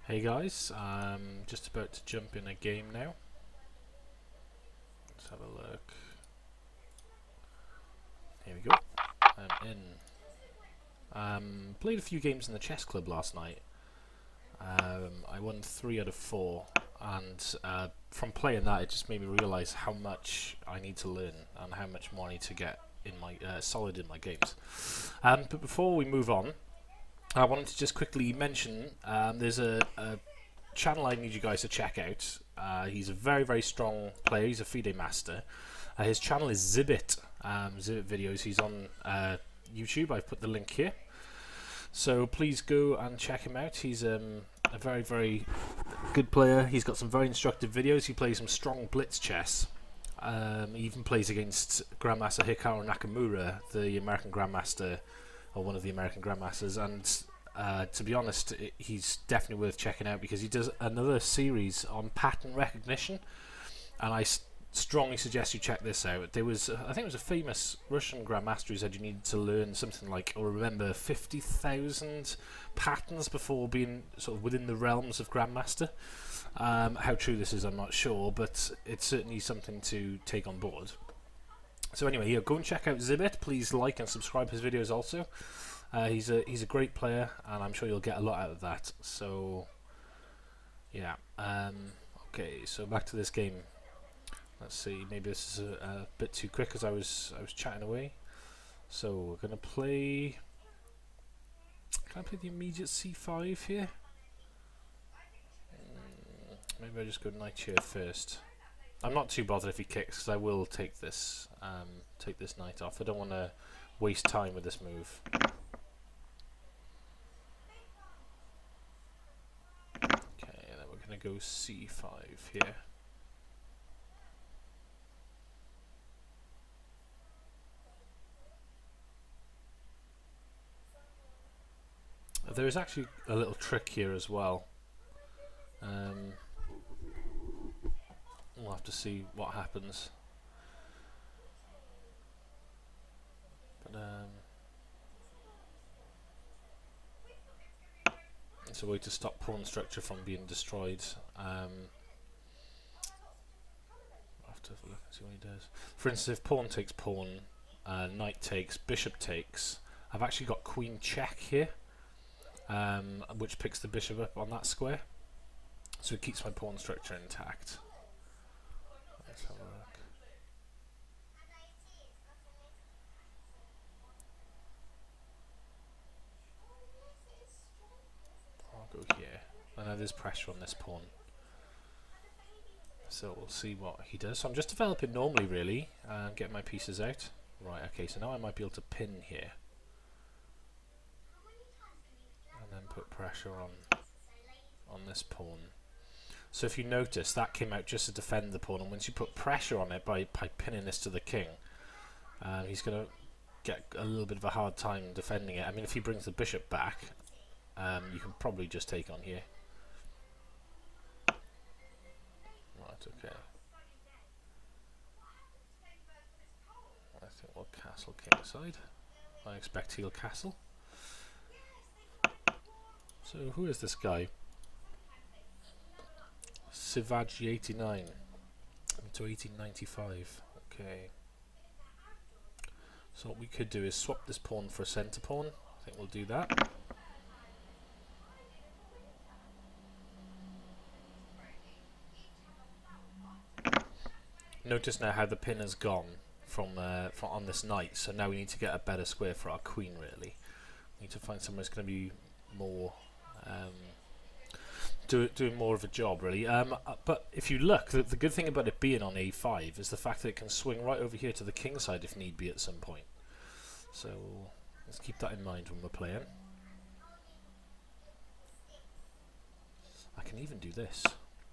Hey guys, I'm just about to jump in a game now. Let's have a look. Here we go. I'm in. Played a few games in the chess club last night. I won 3 out of 4, and from playing that, it just made me realise how much I need to learn and how much more I need to get in my solid in my games. But before we move on, I wanted to just quickly mention there's a channel I need you guys to check out. He's a very strong player. He's a FIDE master. His channel is Zibbit. Zibbit videos. He's on YouTube. I've put the link here. So please go and check him out. He's a very good player. He's got some very instructive videos. He plays some strong blitz chess. He even plays against Grandmaster Hikaru Nakamura, the American Grandmaster, or one of the American Grandmasters, and to be honest, he's definitely worth checking out because he does another series on pattern recognition, and I strongly suggest you check this out. There was, I think it was a famous Russian Grandmaster who said you needed to learn something like, or remember 50,000 patterns before being sort of within the realms of Grandmaster. How true this is, I'm not sure, but it's certainly something to take on board. So anyway, yeah, go and check out Zibbit. Please like and subscribe his videos also. He's a great player, and I'm sure you'll get a lot out of that. So yeah, okay. So back to this game. Let's see. Maybe this is a bit too quick as I was chatting away. So we're gonna play. Can I play the immediate c5 here? Maybe I just go knight here first. I'm not too bothered if he kicks, because I will take this knight off. I don't want to waste time with this move. Okay, then we're going to go c5 here. There is actually a little trick here as well. We'll have to see what happens. But it's a way to stop pawn structure from being destroyed. I'll have to have a look and see what he does. For instance, if pawn takes pawn, knight takes, bishop takes, I've actually got queen check here, which picks the bishop up on that square, so it keeps my pawn structure intact. Let's have a look. I'll go here. I know there's pressure on this pawn, so we'll see what he does. So I'm just developing normally, really, and getting my pieces out. Right, okay, so now I might be able to pin here, and then put pressure on this pawn. So if you notice, that came out just to defend the pawn, and once you put pressure on it by pinning this to the king, he's going to get a little bit of a hard time defending it. I mean, if he brings the bishop back, you can probably just take on here. Right, okay. I think we'll castle kingside. I expect he'll castle. So who is this guy? Sivaji 89 to 1895. Okay. So what we could do is swap this pawn for a centre pawn. I think we'll do that. Notice now how the pin has gone from on this knight. So now we need to get a better square for our queen. Really, we need to find somewhere that's going to be more. Doing more of a job, really. But if you look, the good thing about it being on a5 is the fact that it can swing right over here to the king side if need be at some point. So let's keep that in mind when we're playing. I can even do this.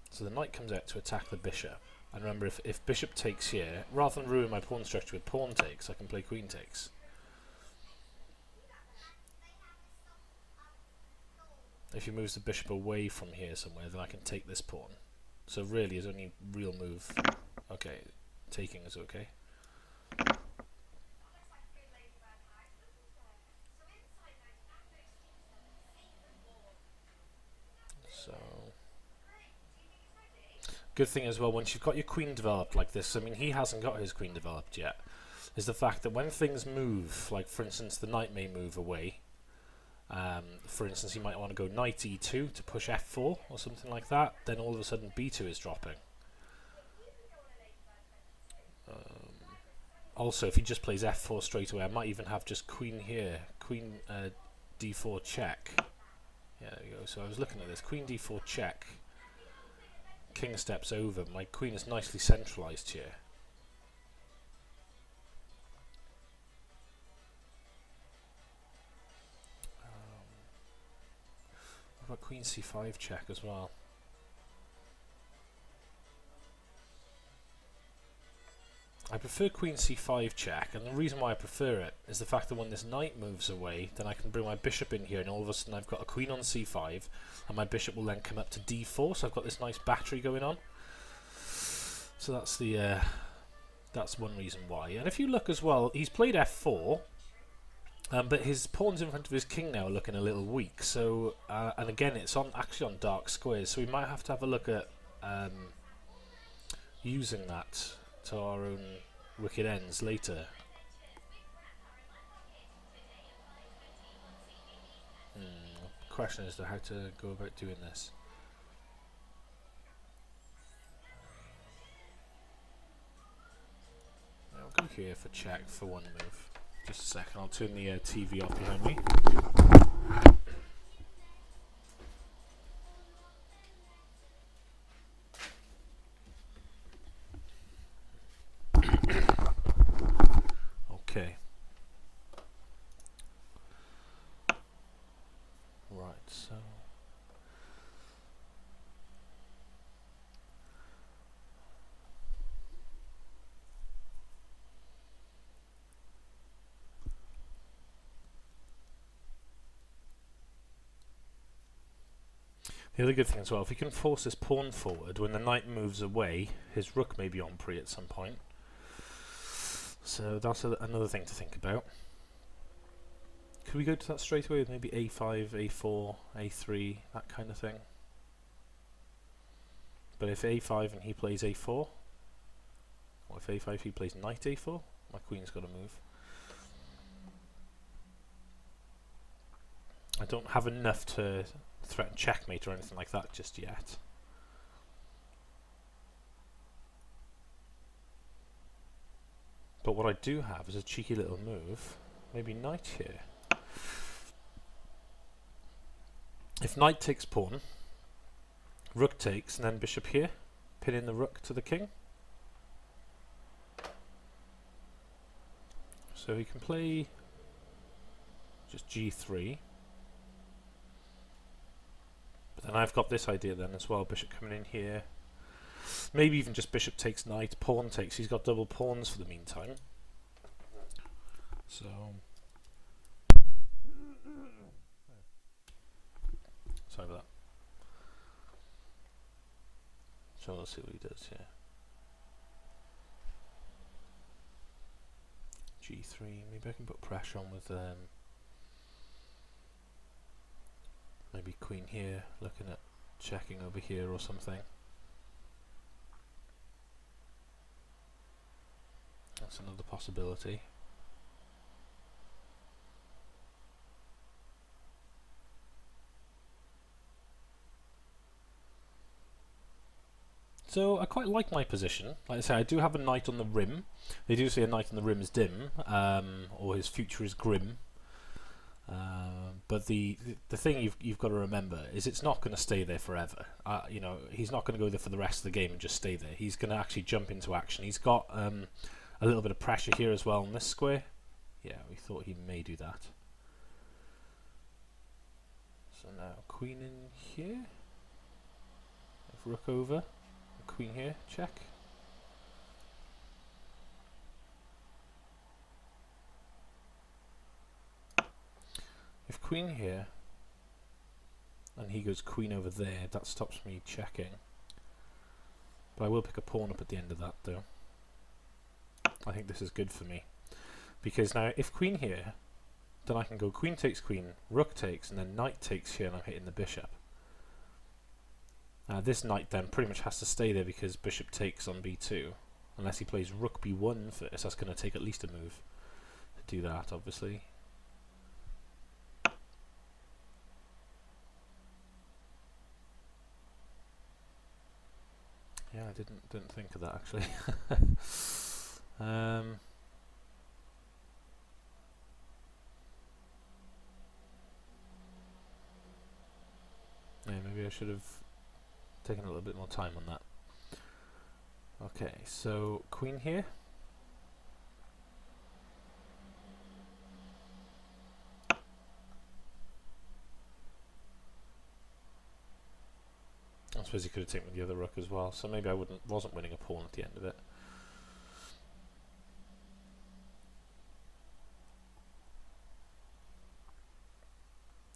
So the knight comes out to attack the bishop. And remember, if bishop takes here, rather than ruin my pawn structure with pawn takes, I can play queen takes. If he moves the bishop away from here somewhere, then I can take this pawn. So really, his only real move... Okay, taking is okay. So good thing as well, once you've got your queen developed like this, I mean, he hasn't got his queen developed yet, is the fact that when things move, like for instance the knight may move away, for instance he might want to go knight e2 to push f4 or something like that, then all of a sudden b2 is dropping. Also, if he just plays f4 straight away, I might even have just queen here, queen d4 check. Yeah, there you go. So I was looking at this, queen d4 check, king steps over, my queen is nicely centralized here. What about queen c5 check as well? I prefer queen c5 check, and the reason why I prefer it is the fact that when this knight moves away, then I can bring my bishop in here, and all of a sudden I've got a queen on c5, and my bishop will then come up to d4, so I've got this nice battery going on. So that's the that's one reason why. And if you look as well, he's played f4, but his pawns in front of his king now are looking a little weak. So and again, it's actually on dark squares, so we might have to have a look at using that to our own wicked ends later. The question is how to go about doing this. I'll go here for check for one move. Just a second, I'll turn the TV off behind me. Okay. Right, so the other good thing as well, if we can force this pawn forward, when the knight moves away, his rook may be on pre at some point. So that's another thing to think about. Could we go to that straight away with maybe a5, a4, a3, that kind of thing? But if a5 and he plays a4, or if a5 he plays knight a4, my queen's got to move. I don't have enough to threaten checkmate or anything like that just yet. But what I do have is a cheeky little move, maybe knight here. If knight takes pawn, rook takes, and then bishop here, pinning the rook to the king. So he can play just g3. But then I've got this idea then as well, bishop coming in here. Maybe even just bishop takes knight, pawn takes. He's got double pawns for the meantime. So sorry about that. So let's see what he does here. G3. Maybe I can put pressure on with maybe queen here, looking at checking over here or something. That's another possibility. So I quite like my position. Like I say, I do have a knight on the rim. They do say a knight on the rim is dim, or his future is grim. But the thing you've got to remember is it's not going to stay there forever. You know, he's not going to go there for the rest of the game and just stay there. He's going to actually jump into action. He's got a little bit of pressure here as well on this square. Yeah, we thought he may do that. So now queen in here. Rook over. Queen here. Check. If queen here and he goes queen over there, that stops me checking. But I will pick a pawn up at the end of that though. I think this is good for me. Because now if queen here, then I can go queen takes queen, rook takes, and then knight takes here and I'm hitting the bishop. This knight then pretty much has to stay there because bishop takes on b2. Unless he plays rook b1 first, that's going to take at least a move to do that, obviously. Yeah, I didn't think of that actually. Yeah, maybe I should have taken a little bit more time on that. Okay, so queen here. I suppose he could have taken the other rook as well, so maybe I wasn't winning a pawn at the end of it.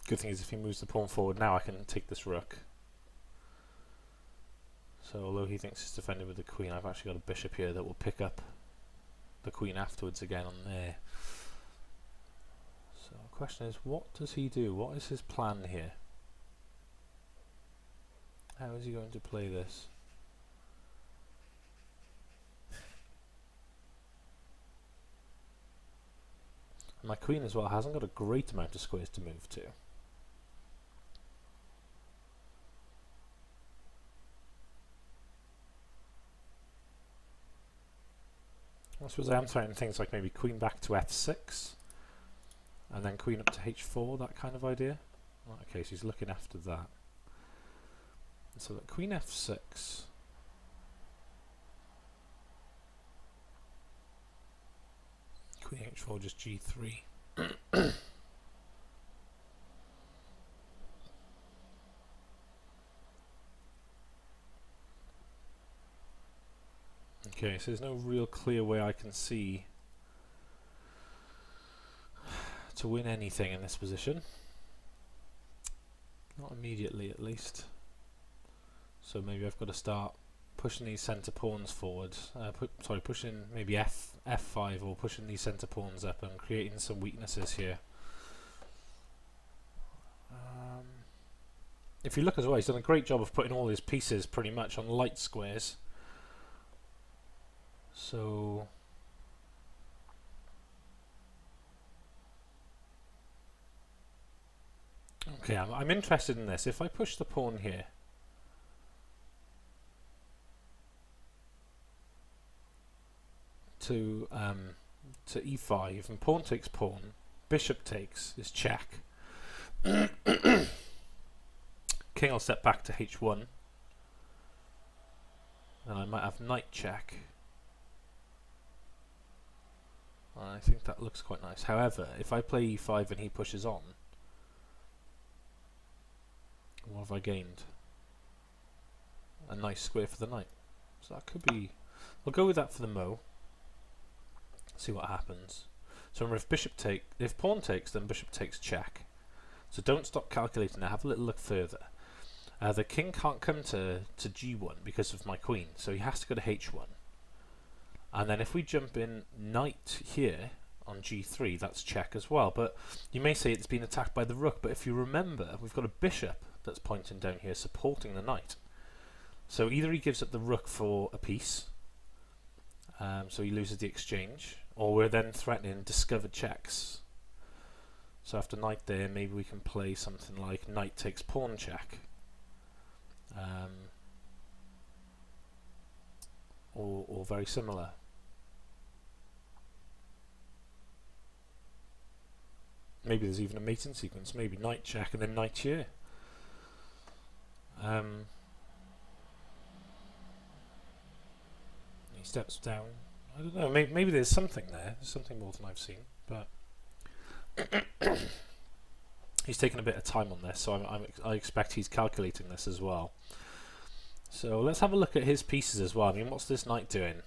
Good thing is if he moves the pawn forward now, I can take this rook. So although he thinks he's defending with the queen, I've actually got a bishop here that will pick up the queen afterwards again on there. So the question is, what does he do? What is his plan here? How is he going to play this? And my queen as well hasn't got a great amount of squares to move to. I suppose I am threatening things like maybe queen back to f6 and then queen up to h4, that kind of idea. Okay, so he's looking after that. So that queen f6, queen h4, just g3. Okay, so there's no real clear way I can see to win anything in this position. Not immediately, at least. So maybe I've got to start pushing these centre pawns forward. Pushing maybe f5 or pushing these centre pawns up and creating some weaknesses here. If you look as well, he's done a great job of putting all his pieces pretty much on light squares. So okay, I'm interested in this. If I push the pawn here, to e5 and pawn takes pawn, bishop takes is check. King will step back to h1, and I might have knight check. I think that looks quite nice. However, if I play e5 and he pushes on, what have I gained? A nice square for the knight. So that could be... I'll go with that for the mo. See what happens. So remember, if pawn takes, then bishop takes check. So don't stop calculating now. Have a little look further. The king can't come to g1 because of my queen, so he has to go to h1. And then if we jump in knight here on g3, that's check as well. But you may say it's been attacked by the rook, but if you remember, we've got a bishop that's pointing down here supporting the knight. So either he gives up the rook for a piece, so he loses the exchange, or we're then threatening discovered checks. So after knight there, maybe we can play something like knight takes pawn check. Or very similar. Maybe there's even a mating sequence, maybe knight check and then knight here. He steps down. I don't know, maybe there's something there. There's something more than I've seen, but he's taken a bit of time on this, so I expect he's calculating this as well. So let's have a look at his pieces as well. I mean, what's this knight doing?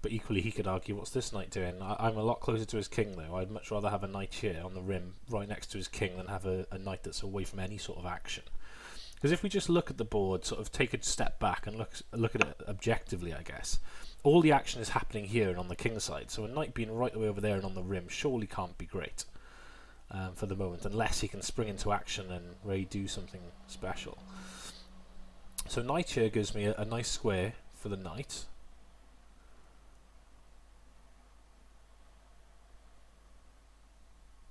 But equally, he could argue, what's this knight doing? I'm a lot closer to his king, though. I'd much rather have a knight here on the rim, right next to his king, than have a knight that's away from any sort of action. Because if we just look at the board, sort of take a step back and look at it objectively, I guess, all the action is happening here and on the king side. So a knight being right the way over there and on the rim surely can't be great for the moment, unless he can spring into action and really do something special. So knight here gives me a nice square for the knight.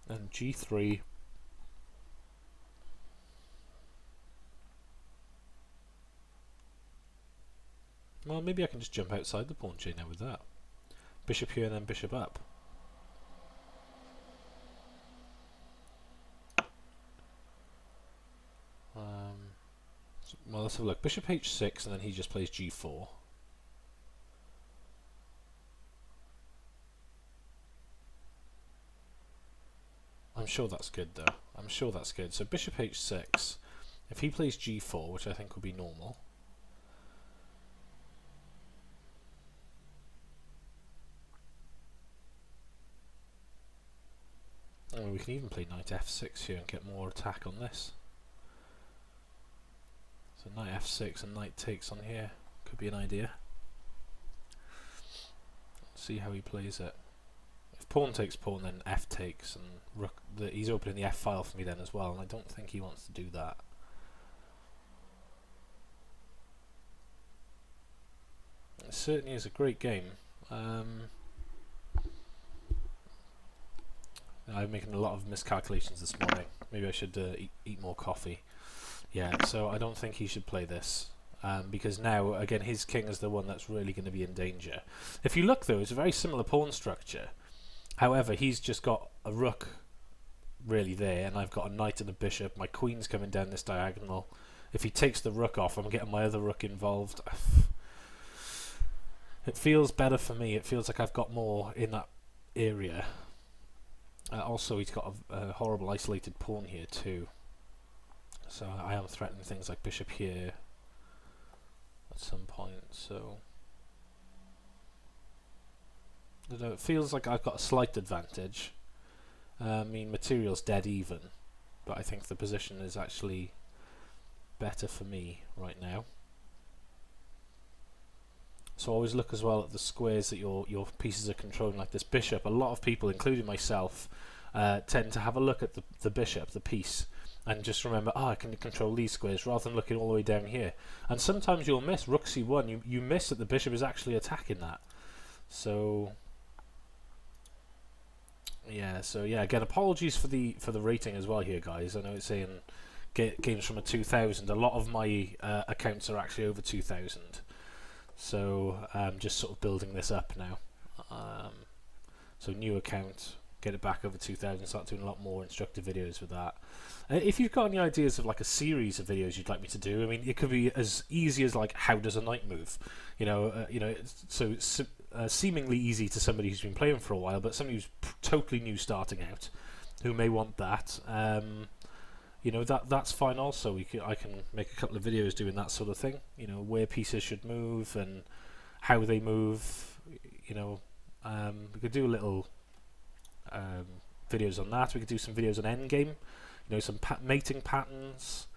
And g3. Well, maybe I can just jump outside the pawn chain now with that. Bishop here and then bishop up. Well, let's have a look. Bishop h6 and then he just plays g4. I'm sure that's good though. I'm sure that's good. So bishop h6. If he plays g4, which I think would be normal. I mean, we can even play knight f6 here and get more attack on this. So knight f6 and knight takes on here could be an idea. Let's see how he plays it. If pawn takes pawn, then f takes, and rook. He's opening the f file for me then as well, and I don't think he wants to do that. It certainly is a great game. I'm making a lot of miscalculations this morning. Maybe I should eat more coffee. Yeah, so I don't think he should play this. Because now, again, his king is the one that's really going to be in danger. If you look, though, it's a very similar pawn structure. However, he's just got a rook really there, and I've got a knight and a bishop. My queen's coming down this diagonal. If he takes the rook off, I'm getting my other rook involved. It feels better for me. It feels like I've got more in that area. Also, he's got a horrible isolated pawn here, too. So I am threatening things like bishop here at some point, so I don't know, it feels like I've got a slight advantage. I mean, material's dead even, but I think the position is actually better for me right now. So always look as well at the squares that your pieces are controlling, like this bishop. A lot of people, including myself, tend to have a look at the bishop, the piece, and just remember, I can control these squares, rather than looking all the way down here. And sometimes you'll miss rook c1. You miss that the bishop is actually attacking that. So yeah, again, apologies for the rating as well here, guys. I know it's saying games from a 2000. A lot of my accounts are actually over 2000. So I'm just sort of building this up now. So new account, get it back over 2000, start doing a lot more instructive videos with that. If you've got any ideas of like a series of videos you'd like me to do, I mean, it could be as easy as like, how does a knight move? So seemingly easy to somebody who's been playing for a while, but somebody who's totally new starting out, who may want that. That's fine. Also, I can make a couple of videos doing that sort of thing. Where pieces should move and how they move. We could do a little videos on that. We could do some videos on endgame. Some mating patterns.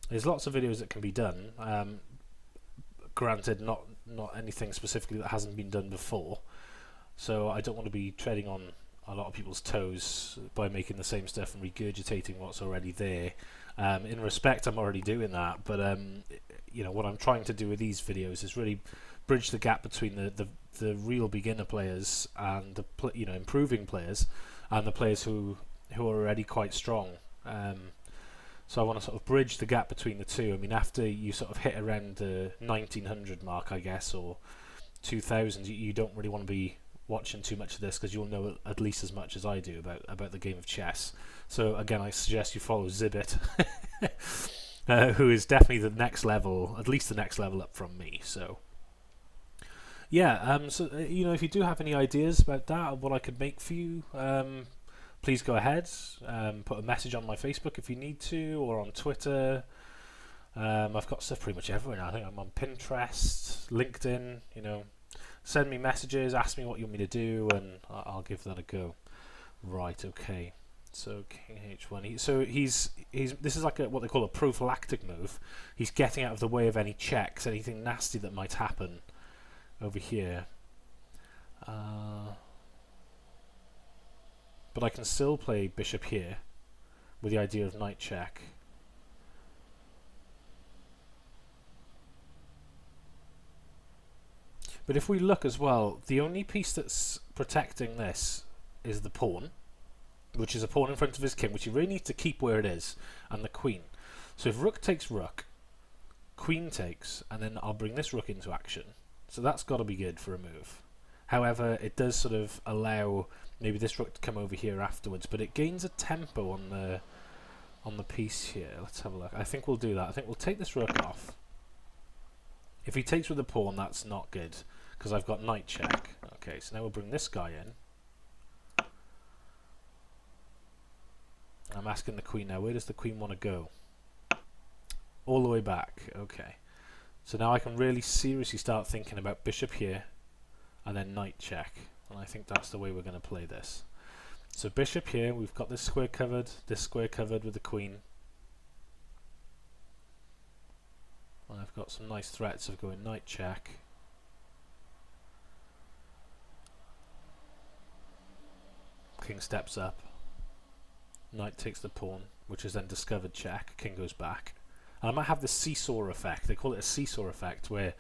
There's lots of videos that can be done. Granted, not anything specifically that hasn't been done before. So I don't want to be treading on a lot of people's toes by making the same stuff and regurgitating what's already there. In respect, I'm already doing that, but what I'm trying to do with these videos is really bridge the gap between the real beginner players and the improving players, and the players who are already quite strong. So I want to sort of bridge the gap between the two. I mean, after you sort of hit around the 1900 mark, I guess, or 2000, you don't really want to be watching too much of this, because you'll know at least as much as I do about the game of chess. So again, I suggest you follow Zibbit, who is definitely the next level, at least the next level up from me. So yeah, if you do have any ideas about that, or what I could make for you, please go ahead. Put a message on my Facebook if you need to, or on Twitter. I've got stuff pretty much everywhere now. I think I'm on Pinterest, LinkedIn. Send me messages, ask me what you want me to do, and I'll give that a go. Right, okay. So King H1. This is like what they call a prophylactic move. He's getting out of the way of any checks, anything nasty that might happen over here. But I can still play bishop here with the idea of knight check. But if we look as well, the only piece that's protecting this is the pawn, which is a pawn in front of his king, which he really needs to keep where it is, and the queen. So if rook takes rook, queen takes, and then I'll bring this rook into action. So that's got to be good for a move. However, it does sort of allow maybe this rook to come over here afterwards, but it gains a tempo on the piece here. Let's have a look. I think we'll do that. I think we'll take this rook off. If he takes with the pawn, that's not good, because I've got knight check. Okay, so now we'll bring this guy in. I'm asking the queen now, where does the queen want to go? All the way back. Okay. So now I can really seriously start thinking about bishop here, and then knight check. And I think that's the way we're going to play this. So bishop here, we've got this square covered with the queen. And I've got some nice threats of going knight check. King steps up. Knight takes the pawn, which is then discovered check. King goes back. And I might have the seesaw effect. They call it a seesaw effect, where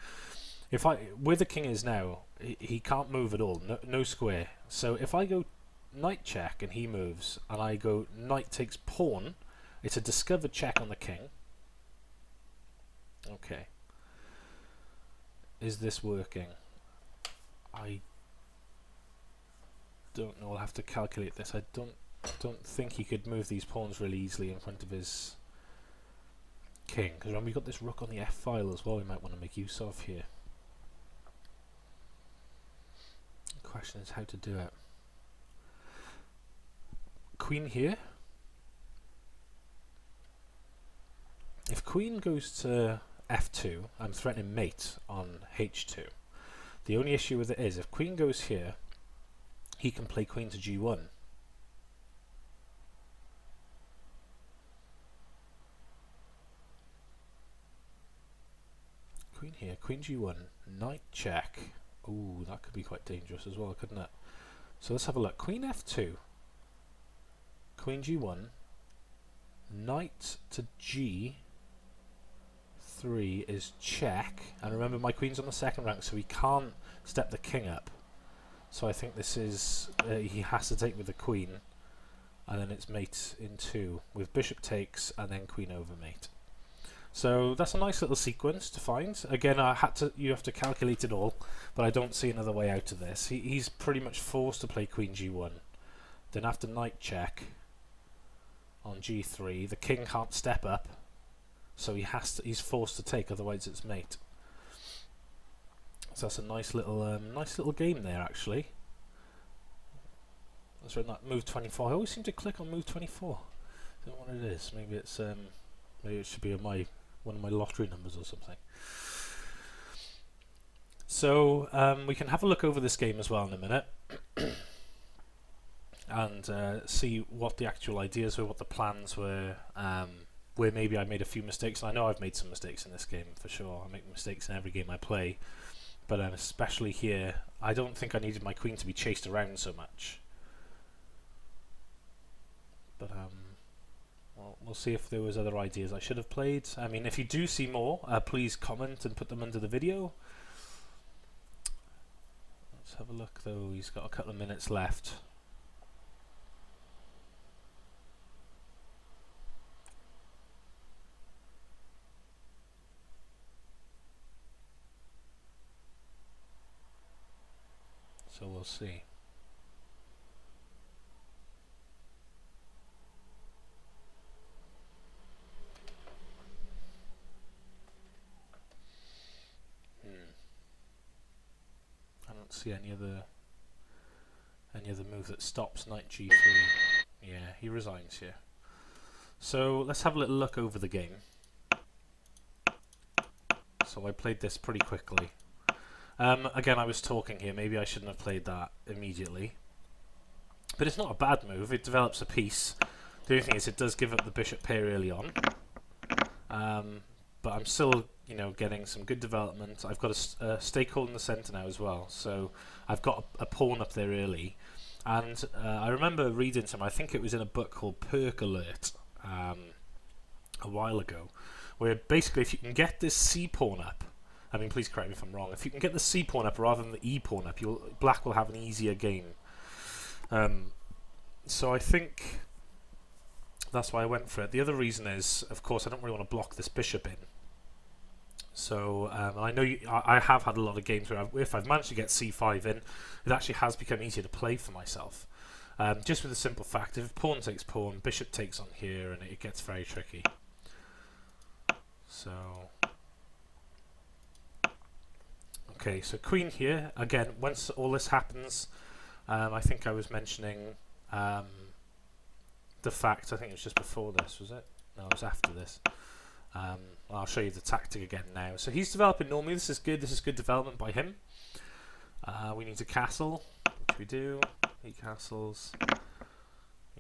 where the king is now, he can't move at all. No square. So if I go knight check and he moves, and I go knight takes pawn, it's a discovered check on the king. Okay. Is this working? I don't know. I'll have to calculate this. I don't think he could move these pawns really easily in front of his king, because when we got this rook on the f-file as well, we might want to make use of here. The question is how to do it. Queen here. If queen goes to f2, I'm threatening mate on h2. The only issue with it is, if queen goes here, he can play queen to g1. Queen here, queen g1, knight check. Ooh, that could be quite dangerous as well, couldn't it? So let's have a look. Queen f2, queen g1, knight to g3 is check. And remember, my queen's on the second rank, so he can't step the king up. So I think this is, he has to take with the queen, and then it's mate in 2 with bishop takes and then queen over mate. So that's a nice little sequence to find. Again, you have to calculate it all, but I don't see another way out of this. He's pretty much forced to play queen g1. Then after knight check on g3, the king can't step up, so he's forced to take, otherwise it's mate. So that's a nice little game there, actually. Let's run that move 24. I always seem to click on move 24. I don't know what it is. Maybe it's maybe it should be one of my lottery numbers or something. So we can have a look over this game as well in a minute, and see what the actual ideas were, what the plans were, where maybe I made a few mistakes. And I know I've made some mistakes in this game for sure. I make mistakes in every game I play, but especially here, I don't think I needed my queen to be chased around so much. But well, we'll see if there was other ideas I should have played. I mean, if you do see more, please comment and put them under the video. Let's have a look though. He's got a couple of minutes left. So we'll see. I don't see any other move that stops knight g3. Yeah, he resigns here. So let's have a little look over the game. So I played this pretty quickly. Again, I was talking here. Maybe I shouldn't have played that immediately. But it's not a bad move. It develops a piece. The only thing is, it does give up the bishop pair early on. But I'm still, getting some good development. I've got a stakehold in the centre now as well. So I've got a pawn up there early. And I remember reading some, I think it was in a book called Pirc Alert a while ago, where basically if you can get this c pawn up, I mean, please correct me if I'm wrong. If you can get the C pawn up rather than the E pawn up, black will have an easier game. So I think that's why I went for it. The other reason is, of course, I don't really want to block this bishop in. So I know I have had a lot of games where if I've managed to get c5 in, it actually has become easier to play for myself. Just with the simple fact, if pawn takes pawn, bishop takes on here, and it gets very tricky. So, okay, so queen here. Again, once all this happens, I think I was mentioning the fact, I think it was just before this, was it? No, it was after this. I'll show you the tactic again now. So he's developing normally. This is good. This is good development by him. We need to castle, which we do. He castles.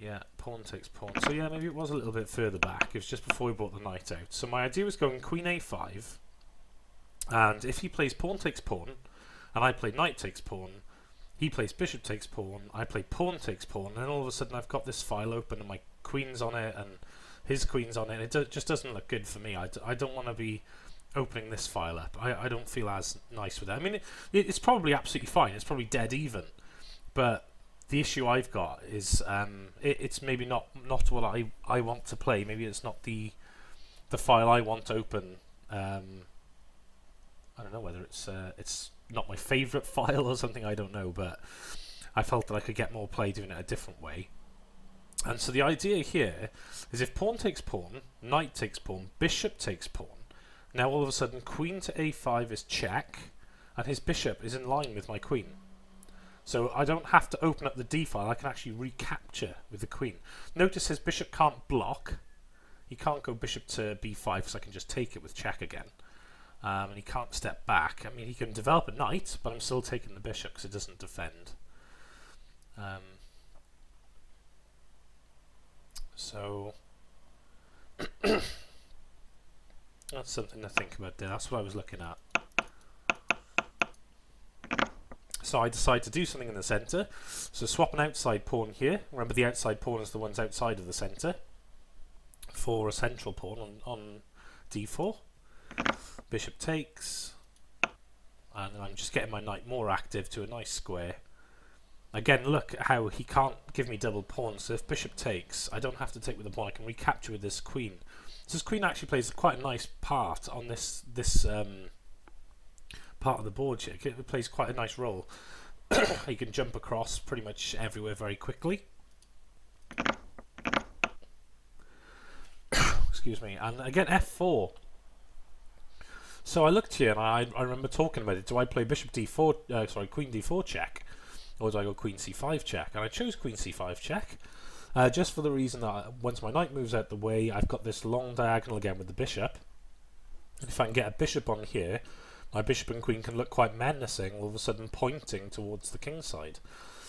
Yeah, pawn takes pawn. So yeah, maybe it was a little bit further back. It was just before we brought the knight out. So my idea was going queen a5. And if he plays pawn takes pawn, and I play knight takes pawn, he plays bishop takes pawn, I play pawn takes pawn, and then all of a sudden I've got this file open and my queen's on it, and his queen's on it. It just doesn't look good for me. I don't want to be opening this file up. I don't feel as nice with it. I mean, it's probably absolutely fine. It's probably dead even. But the issue I've got is it's maybe not what I want to play. Maybe it's not the file I want open. I don't know whether it's not my favourite file or something. I don't know. But I felt that I could get more play doing it a different way. And so the idea here is if pawn takes pawn, knight takes pawn, bishop takes pawn, now all of a sudden queen to a5 is check, and his bishop is in line with my queen. So I don't have to open up the d file, I can actually recapture with the queen. Notice his bishop can't block, he can't go bishop to b5 because I can just take it with check again. And he can't step back. I mean, he can develop a knight, but I'm still taking the bishop because it doesn't defend. So that's something to think about there. That's what I was looking at. So I decided to do something in the centre. So swap an outside pawn here. Remember, the outside pawn is the ones outside of the centre for a central pawn on d4. Bishop takes, and I'm just getting my knight more active to a nice square. Again, look at how he can't give me double pawns, so if bishop takes, I don't have to take with the pawn, I can recapture with this queen. So this queen actually plays quite a nice part on this part of the board here. It plays quite a nice role. He can jump across pretty much everywhere very quickly. Excuse me. And again, f4. So I looked here and I remember talking about it. Do I play bishop d4, queen d4 check? Or do I go queen c5 check? And I chose queen c5 check, just for the reason that once my knight moves out the way, I've got this long diagonal again with the bishop. And if I can get a bishop on here, my bishop and queen can look quite menacing, all of a sudden pointing towards the king side.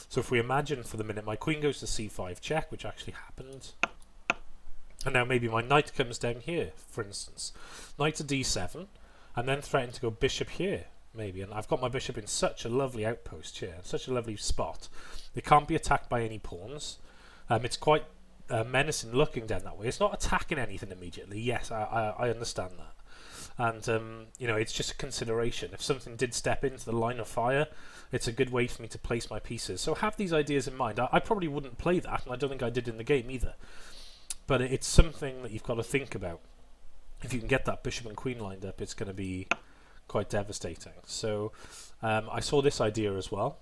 So if we imagine for the minute my queen goes to c5 check, which actually happened, and now maybe my knight comes down here, for instance. Knight to d7, and then threaten to go bishop here. Maybe, and I've got my bishop in such a lovely outpost here, such a lovely spot. It can't be attacked by any pawns. It's quite menacing looking down that way. It's not attacking anything immediately. Yes, I understand that. And, you know, it's just a consideration. If something did step into the line of fire, it's a good way for me to place my pieces. So have these ideas in mind. I probably wouldn't play that, and I don't think I did in the game either. But it's something that you've got to think about. If you can get that bishop and queen lined up, it's going to be quite devastating. So I saw this idea as well.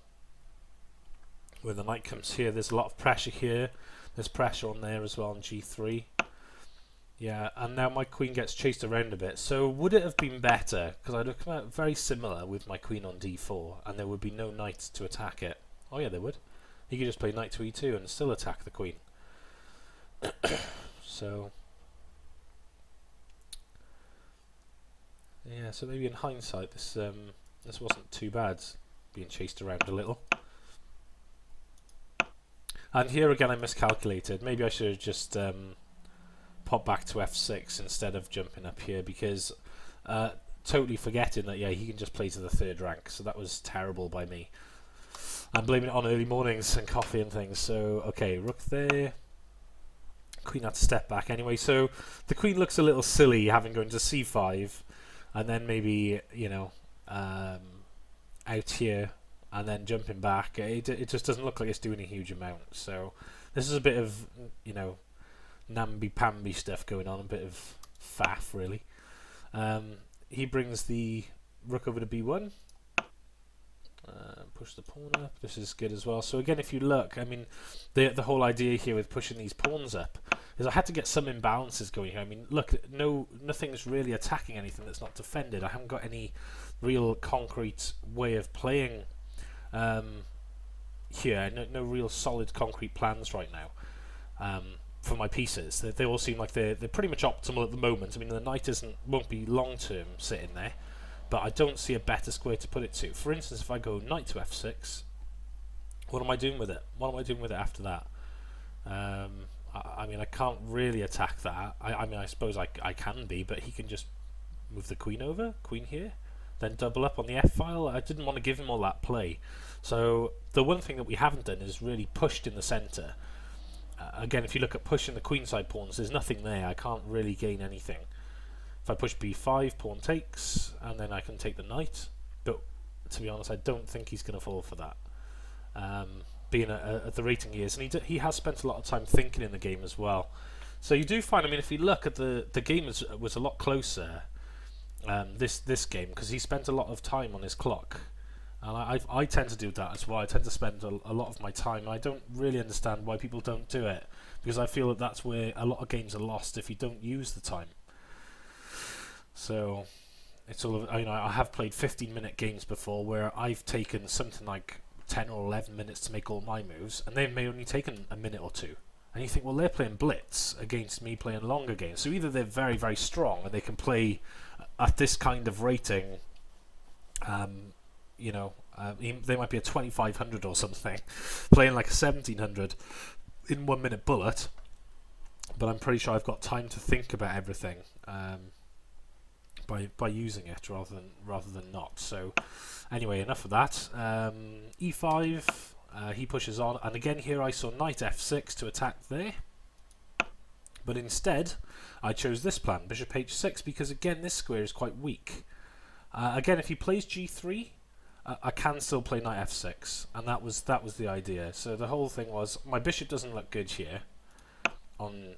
When the knight comes here, there's a lot of pressure here. There's pressure on there as well on g3. Yeah, and now my queen gets chased around a bit. So would it have been better? Because I'd have come out very similar with my queen on d4, and there would be no knight to attack it. Oh yeah, there would. He could just play knight to e2 and still attack the queen. So yeah, so maybe in hindsight, this wasn't too bad, being chased around a little. And here again, I miscalculated. Maybe I should have just popped back to f6 instead of jumping up here, because totally forgetting that, yeah, he can just play to the third rank. So that was terrible by me. I'm blaming it on early mornings and coffee and things. So, okay, rook there. Queen had to step back anyway. So the queen looks a little silly having gone to c5. and then maybe, you know, out here, and then jumping back. It just doesn't look like it's doing a huge amount. So this is a bit of, you know, namby-pamby stuff going on, a bit of faff, really. He brings the rook over to b1. Push the pawn up. This is good as well. So again, if you look, I mean, the whole idea here with pushing these pawns up is I had to get some imbalances going here. I mean, look, nothing's really attacking anything that's not defended. I haven't got any real concrete way of playing here. No real solid concrete plans right now for my pieces. They all seem like they're pretty much optimal at the moment. I mean, the knight won't be long term sitting there, but I don't see a better square to put it to. For instance, if I go knight to f6, what am I doing with it? What am I doing with it after that? I mean, I can't really attack that. I mean, I suppose I can be, but he can just move the queen over, queen here, then double up on the f-file. I didn't want to give him all that play. So the one thing that we haven't done is really pushed in the centre. Again, if you look at pushing the queenside pawns, there's nothing there. I can't really gain anything. If I push b5, pawn takes, and then I can take the knight. But to be honest, I don't think he's going to fall for that. Being at the rating he is, and he has spent a lot of time thinking in the game as well. So you do find, I mean, if you look at the game was a lot closer this game, because he spent a lot of time on his clock, and I tend to do that as well. I tend to spend a lot of my time. I don't really understand why people don't do it, because I feel that that's where a lot of games are lost if you don't use the time. So it's all of, you know, I have played 15-minute games before where I've taken something like 10 or 11 minutes to make all my moves, and they've only taken a minute or two. And you think, well, they're playing blitz against me playing longer games. So either they're very, very strong and they can play at this kind of rating, you know, they might be a 2500 or something, playing like a 1700 in 1 minute bullet. But I'm pretty sure I've got time to think about everything by using it rather than not. So anyway, enough of that. E5. He pushes on, and again here I saw knight f6 to attack there, but instead I chose this plan, bishop h6, because again this square is quite weak. Again, if he plays g3, I can still play knight f6, and that was the idea. So the whole thing was, my bishop doesn't look good here on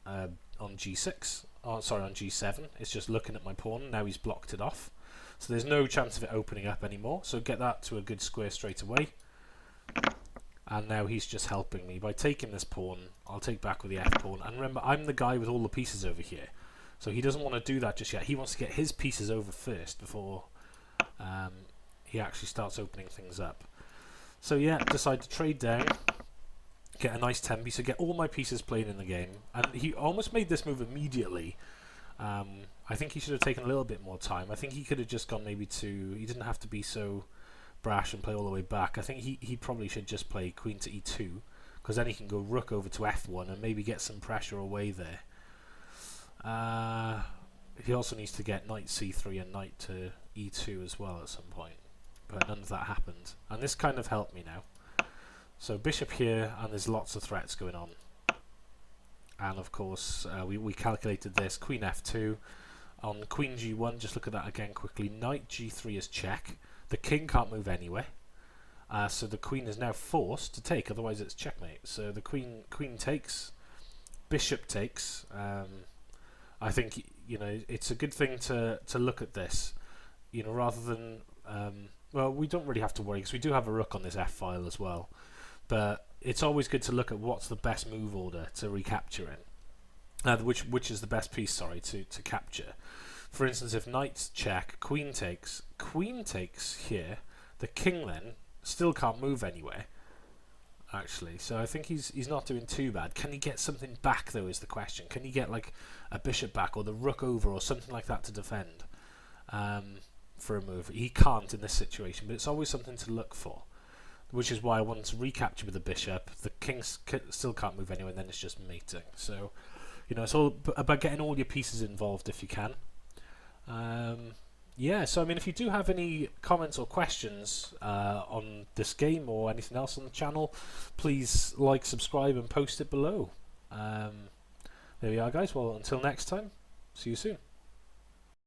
g6. Oh, sorry, on g7. It's just looking at my pawn. Now he's blocked it off, so there's no chance of it opening up anymore. So get that to a good square straight away. And now he's just helping me by taking this pawn. I'll take back with the f pawn, and remember, I'm the guy with all the pieces over here, so he doesn't want to do that just yet. He wants to get his pieces over first before he actually starts opening things up. So yeah, decide to trade down, get a nice tempi, so get all my pieces playing in the game. And he almost made this move immediately. I think he should have taken a little bit more time. I think he could have just gone maybe to, he didn't have to be so brash and play all the way back. I think he probably should just play queen to e2, because then he can go rook over to f1 and maybe get some pressure away there. He also needs to get knight c3 and knight to e2 as well at some point, but none of that happened, and this kind of helped me now. So bishop here, and there's lots of threats going on, and of course we calculated this. Queen f2 on queen g1, just look at that again quickly. Knight g3 is check. The king can't move anyway, so the queen is now forced to take, otherwise it's checkmate. So the queen takes, bishop takes. I think, you know, it's a good thing to look at this, you know, rather than well, we don't really have to worry because we do have a rook on this f file as well, but it's always good to look at what's the best move order to recapture in, which is the best piece, sorry, to capture. For instance, if knight check, queen takes here, the king then still can't move anywhere, actually. So I think he's not doing too bad. Can he get something back, though, is the question. Can he get like a bishop back or the rook over or something like that to defend for a move? He can't in this situation, but it's always something to look for, which is why I wanted to recapture with the bishop. The king still can't move anywhere, and then it's just mating. So, you know, it's all about getting all your pieces involved if you can. Yeah, so I mean, if you do have any comments or questions on this game or anything else on the channel, please like, subscribe and post it below. There we are, guys. Well, until next time, see you soon.